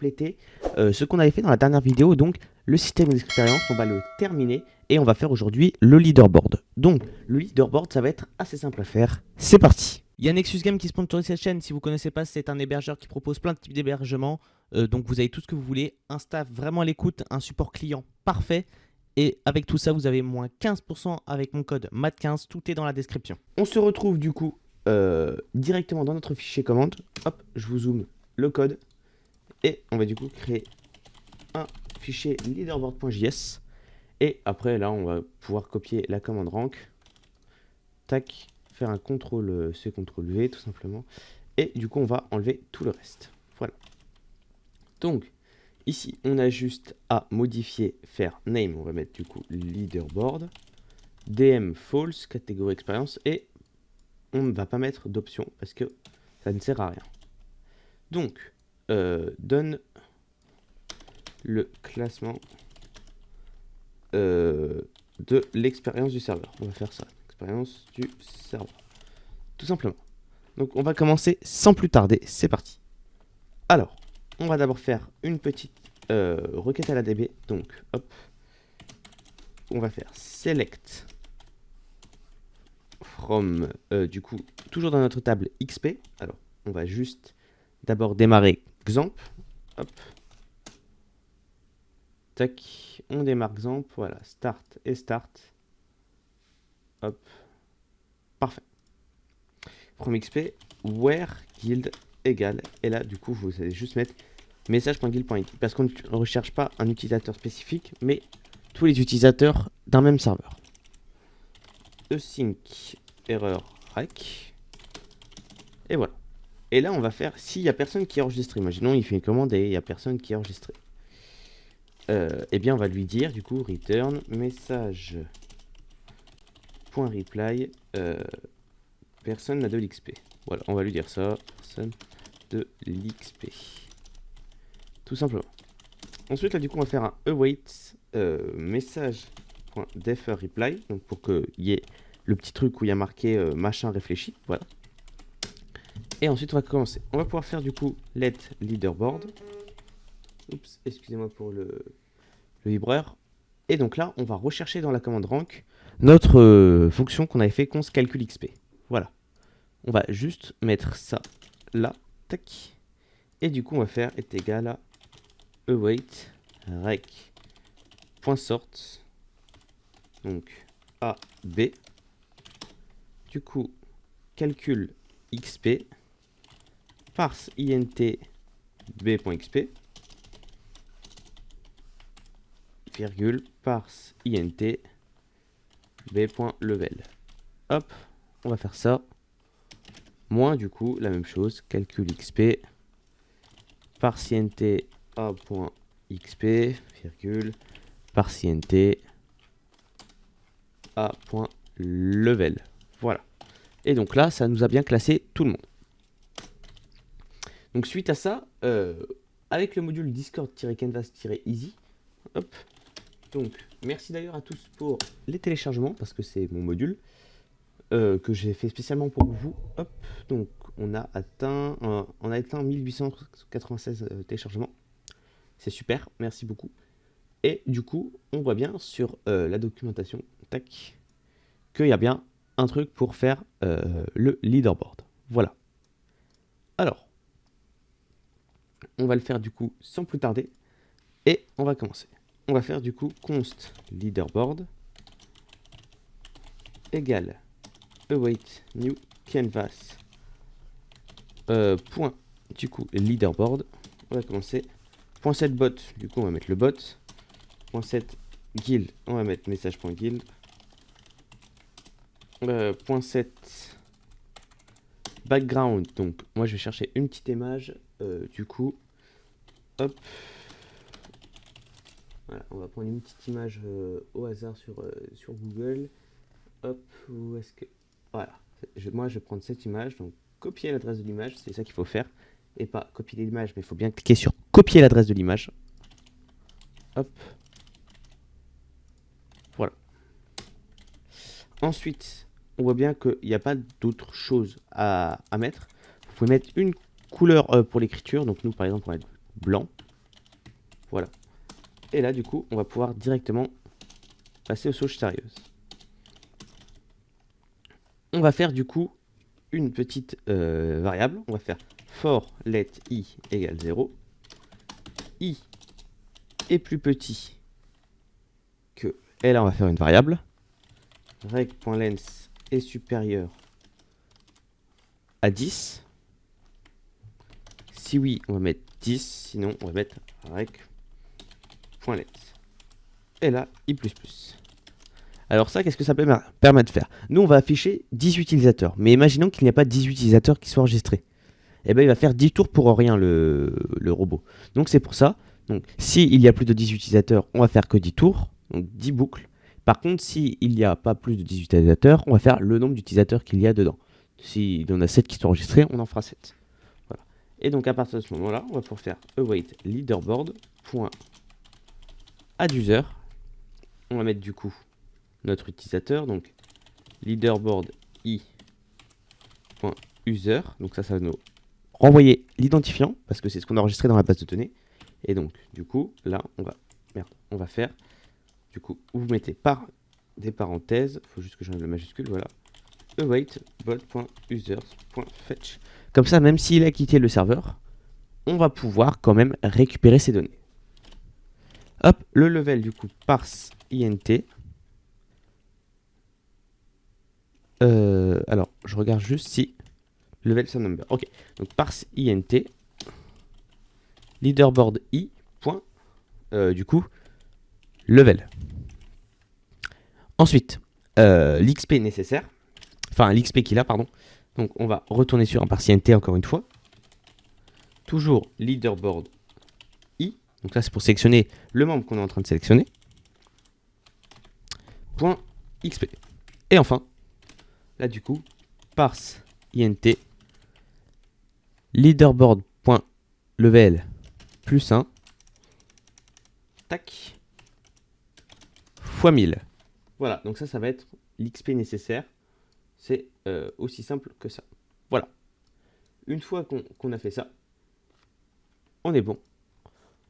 compléter ce qu'on avait fait dans la dernière vidéo. Donc le système d'expérience, on va le terminer et on va faire aujourd'hui le leaderboard. Donc le leaderboard, ça va être assez simple à faire. C'est parti. Il y a Nexus Game qui sponsorise cette chaîne. Si vous ne connaissez pas, c'est un hébergeur qui propose plein de types d'hébergement. Donc vous avez tout ce que vous voulez. Un staff vraiment à l'écoute, un support client parfait. Et avec tout ça, vous avez moins 15% avec mon code MAT15. Tout est dans la description. On se retrouve du coup directement dans notre fichier commande. Hop, je vous zoome le code. Et on va du coup créer un fichier leaderboard.js. Et après, là, on va pouvoir copier la commande rank. Tac, faire un CTRL-C, CTRL-V, tout simplement. Et du coup, on va enlever tout le reste. Voilà. Donc, ici, on a juste à modifier, faire name. On va mettre du coup leaderboard. DM false, catégorie expérience. Et on ne va pas mettre d'option parce que ça ne sert à rien. Donc, donne le classement de l'expérience du serveur. On va faire ça, expérience du serveur. Tout simplement. Donc, on va commencer sans plus tarder. C'est parti. Alors, on va d'abord faire une petite requête à la DB. Donc, hop, on va faire select from, du coup, toujours dans notre table XP. Alors, on va juste d'abord démarrer exemple. Hop. Tac, on démarre exemple. Voilà, start et start. Hop. Parfait. From XP, where guild égale. Et là, du coup, vous allez juste mettre message.guild.id. Parce qu'on ne recherche pas un utilisateur spécifique, mais tous les utilisateurs d'un même serveur. Async error rec. Et voilà. Et là, on va faire s'il n'y a personne qui est enregistré. Imaginons, il fait une commande et il n'y a personne qui est enregistré. Eh bien, on va lui dire, du coup, return message.reply personne n'a de l'XP. Voilà, on va lui dire ça. Personne de l'XP. Tout simplement. Ensuite, là, du coup, on va faire un await message.deferReply. Donc, pour qu'il y ait le petit truc où il y a marqué machin réfléchi. Voilà. Et ensuite, on va commencer. On va pouvoir faire, du coup, let leaderboard. Oups, excusez-moi pour le libraire. Et donc là, on va rechercher dans la commande rank notre fonction qu'on avait fait const calcul XP. Voilà. On va juste mettre ça là. Tac. Et du coup, on va faire est égal à await rec.sort. Donc A, B. Du coup, calcul XP. Parse int b.xp. Virgule, parse int b.level. Hop, on va faire ça. Moins du coup, la même chose, calcul xp, parse int a.xp, virgule, parse int a.level. Voilà. Et donc là, ça nous a bien classé tout le monde. Donc suite à ça, avec le module discord-canvas-easy, hop. Donc, merci d'ailleurs à tous pour les téléchargements, parce que c'est mon module que j'ai fait spécialement pour vous. Hop, donc on a atteint 1896 téléchargements. C'est super, merci beaucoup. Et du coup, on voit bien sur la documentation, tac, qu'il y a bien un truc pour faire le leaderboard. Voilà. Alors, on va le faire du coup sans plus tarder, et on va commencer. On va faire du coup const leaderboard égale await new canvas point du coup leaderboard. On va commencer. Point set bot, du coup on va mettre le bot. Point set guild, on va mettre message.guild. Point set background, donc moi je vais chercher une petite image du coup. Hop. Voilà, on va prendre une petite image au hasard sur Google. Hop, où est-ce que... Voilà, moi je vais prendre cette image, donc copier l'adresse de l'image, c'est ça qu'il faut faire. Et pas copier l'image, mais il faut bien cliquer sur copier l'adresse de l'image. Hop. Voilà. Ensuite, on voit bien qu'il n'y a pas d'autre chose à mettre. Vous pouvez mettre une couleur pour l'écriture, donc nous par exemple on va mettre blanc. Voilà. Et là, du coup, on va pouvoir directement passer aux choses sérieuses. On va faire du coup une petite variable. On va faire for let i égale 0. I est plus petit que... Et là, on va faire une variable. Rec.length est supérieur à 10. Si oui, on va mettre 10. Sinon, on va mettre rec.length. Et là, i++. Alors ça, qu'est-ce que ça permet de faire? Nous, on va afficher 10 utilisateurs. Mais imaginons qu'il n'y a pas 18 utilisateurs qui soient enregistrés. Et bien, il va faire 10 tours pour rien, le robot. Donc, c'est pour ça. Donc, s'il y a plus de 18 utilisateurs, on va faire que 10 tours. Donc, 10 boucles. Par contre, s'il n'y a pas plus de 18 utilisateurs, on va faire le nombre d'utilisateurs qu'il y a dedans. S'il y en a 7 qui sont enregistrés, on en fera 7. Voilà. Et donc, à partir de ce moment-là, on va pouvoir faire await leaderboard.addUser. On va mettre du coup notre utilisateur, donc leaderboard i.user. Donc ça va nous renvoyer l'identifiant, parce que c'est ce qu'on a enregistré dans la base de données. Et donc, du coup, là, on va faire, du coup, vous mettez par des parenthèses, il faut juste que j'enlève la majuscule, voilà, await bot.users.fetch. Comme ça, même s'il a quitté le serveur, on va pouvoir quand même récupérer ces données. Hop, le level, du coup, parse int. Alors, je regarde juste si level some number. Ok, donc parse int leaderboard i. Du coup, level. Ensuite, l'XP nécessaire, enfin l'XP qu'il a, pardon. Donc, on va retourner sur un parse int encore une fois. Toujours leaderboard i. Donc là, c'est pour sélectionner le membre qu'on est en train de sélectionner. Point XP. Et enfin, là du coup, parse int leaderboard.level plus 1 tac fois 1000. Voilà, donc ça va être l'XP nécessaire. C'est aussi simple que ça. Voilà. Une fois qu'on a fait ça, on est bon.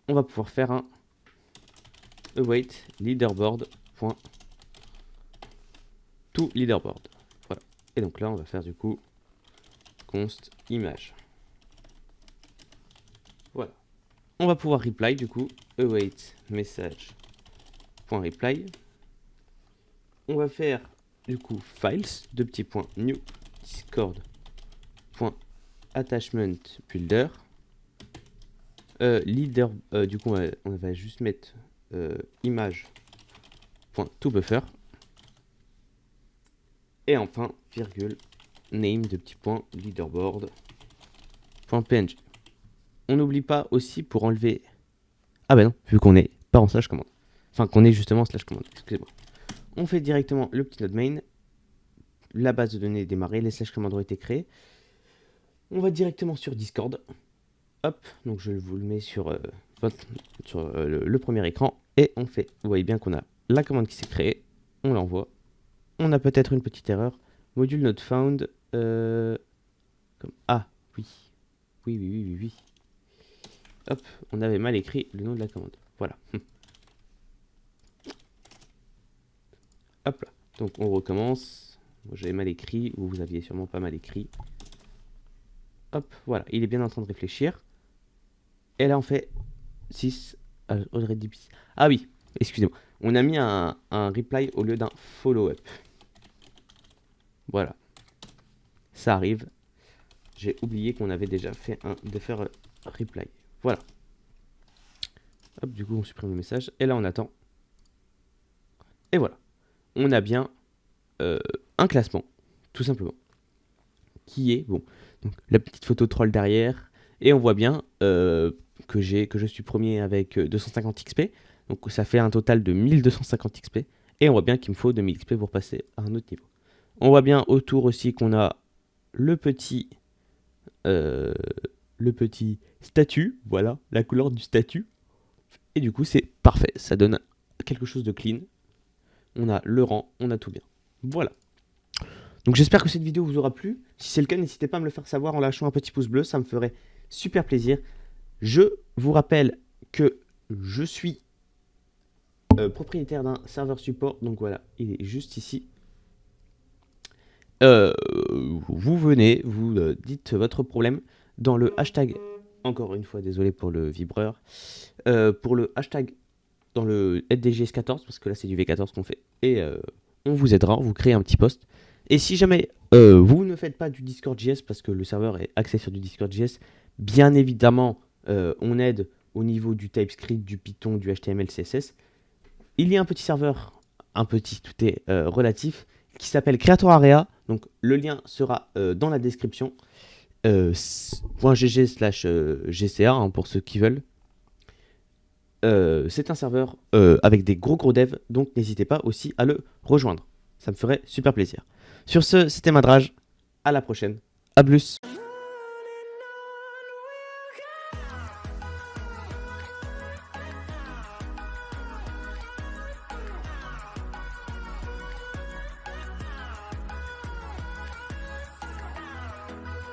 On va pouvoir faire un await leaderboard.toLeaderboard. Voilà. Et donc là, on va faire du coup const image. Voilà. On va pouvoir reply du coup await message.reply. On va faire du coup files, deux petits points new discord.attachment builder. Leader, du coup on va juste mettre image.toBuffer. Et enfin, virgule, name de petits points leaderboard.png. On n'oublie pas aussi pour enlever... Ah bah non, vu qu'on est pas en slash commande. Enfin, qu'on est justement en slash commande, excusez-moi. On fait directement le petit node main. La base de données est démarrée, les slash commandes ont été créés. On va directement sur Discord. Hop, donc je vous le mets sur, le premier écran. Et on fait, vous voyez bien qu'on a la commande qui s'est créée. On l'envoie. On a peut-être une petite erreur. Module not found. Ah, oui. Oui. Hop, on avait mal écrit le nom de la commande. Voilà. Hop là. Donc on recommence. J'avais mal écrit, ou vous aviez sûrement pas mal écrit. Hop, voilà. Il est bien en train de réfléchir. Et là on fait 6. Ah oui, excusez-moi. On a mis un reply au lieu d'un follow-up. Voilà. Ça arrive. J'ai oublié qu'on avait déjà fait un defer reply. Voilà. Hop, du coup, on supprime le message. Et là, on attend. Et voilà. On a bien un classement, tout simplement. Qui est, bon, donc la petite photo troll derrière. Et on voit bien que je suis premier avec 250 XP. Donc ça fait un total de 1250 XP. Et on voit bien qu'il me faut 2000 XP pour passer à un autre niveau. On voit bien autour aussi qu'on a le petit statut. Voilà, la couleur du statut. Et du coup, c'est parfait. Ça donne quelque chose de clean. On a le rang, on a tout bien. Voilà. Donc j'espère que cette vidéo vous aura plu. Si c'est le cas, n'hésitez pas à me le faire savoir en lâchant un petit pouce bleu. Ça me ferait super plaisir. Je vous rappelle que je suis propriétaire d'un serveur support, donc voilà, il est juste ici. Vous venez, vous dites votre problème dans le hashtag, encore une fois désolé pour le vibreur, pour le hashtag dans le SDJS14, parce que là c'est du V14 qu'on fait, et on vous aidera, on vous crée un petit post. Et si jamais vous ne faites pas du Discord.js, parce que le serveur est axé sur du Discord.js, bien évidemment on aide au niveau du TypeScript, du Python, du HTML, CSS. Il y a un petit serveur, un petit, tout est relatif, qui s'appelle Creator Area. Donc le lien sera dans la description. .gg/gca hein, pour ceux qui veulent. C'est un serveur avec des gros devs, donc n'hésitez pas aussi à le rejoindre. Ça me ferait super plaisir. Sur ce, c'était Madrage. À la prochaine. À plus.